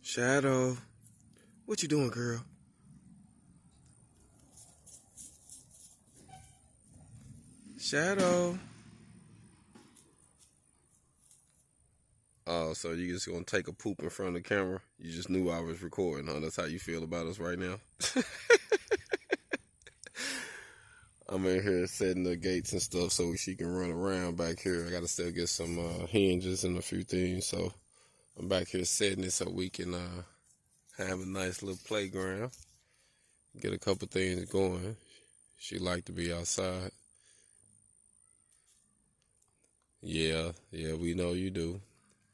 Shadow, what you doing, girl? Shadow. Oh, so you just gonna take a poop in front of the camera? You just knew I was recording, huh? That's how you feel about us right now? I'm in here setting the gates and stuff so she can run around back here. I gotta still get some hinges and a few things, so I'm back here setting it so we can have a nice little playground. Get a couple things going. She like to be outside. Yeah, we know you do.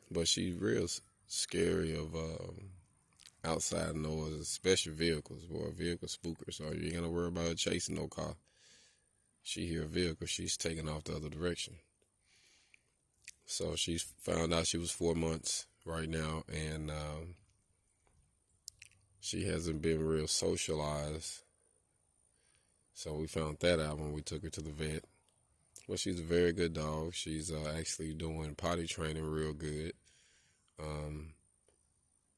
But she's real scary of outside noise, especially vehicles. Boy, vehicle spookers. So you ain't gotta worry about her chasing no car. She hear a vehicle, she's taking off the other direction. So she's found out she was 4 months right now, and she hasn't been real socialized. So we found that out when we took her to the vet. Well, she's a very good dog. She's actually doing potty training real good.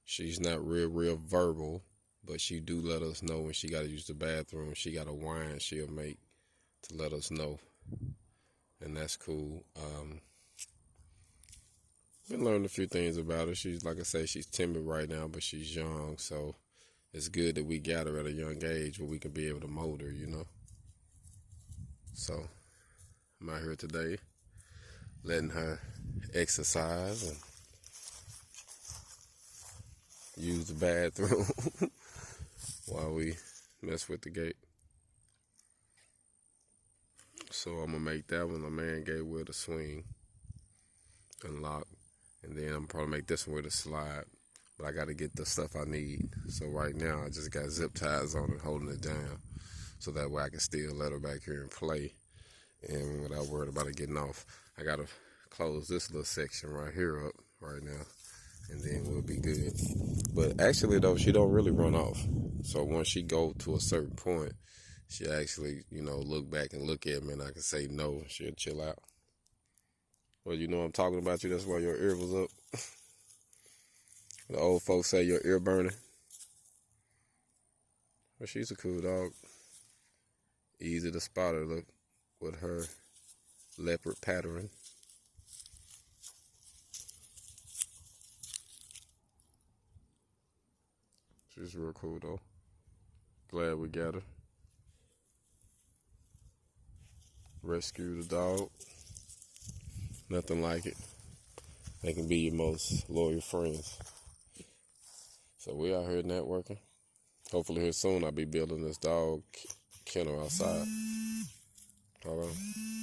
She's not real verbal, but she do let us know when she got to use the bathroom. She got a whine she'll make to let us know, and that's cool. Been learning a few things about her. She's, like I say, she's timid right now, but she's young, so it's good that we got her at a young age where we can be able to mold her, you know. So I'm out here today letting her exercise and use the bathroom while we mess with the gate. So I'm gonna make that one a man gate with a swing and lock, and then I'm probably make this one with a slide. But I gotta get the stuff I need. So right now I just got zip ties on it, holding it down, so that way I can still let her back here and play, and without worried about it getting off. I gotta close this little section right here up right now, and then we'll be good. But actually though, she don't really run off. So once she go to a certain point, she actually, look back and look at me, and I can say no, she'll chill out. Well, you know I'm talking about you, that's why your ear was up. The old folks say your ear burning. But she's a cool dog. Easy to spot her, look, with her leopard pattern. She's real cool though. Glad we got her. Rescue the dog. Nothing like it. They can be your most loyal friends. So we out here networking. Hopefully here soon I'll be building this dog kennel outside. Hold on.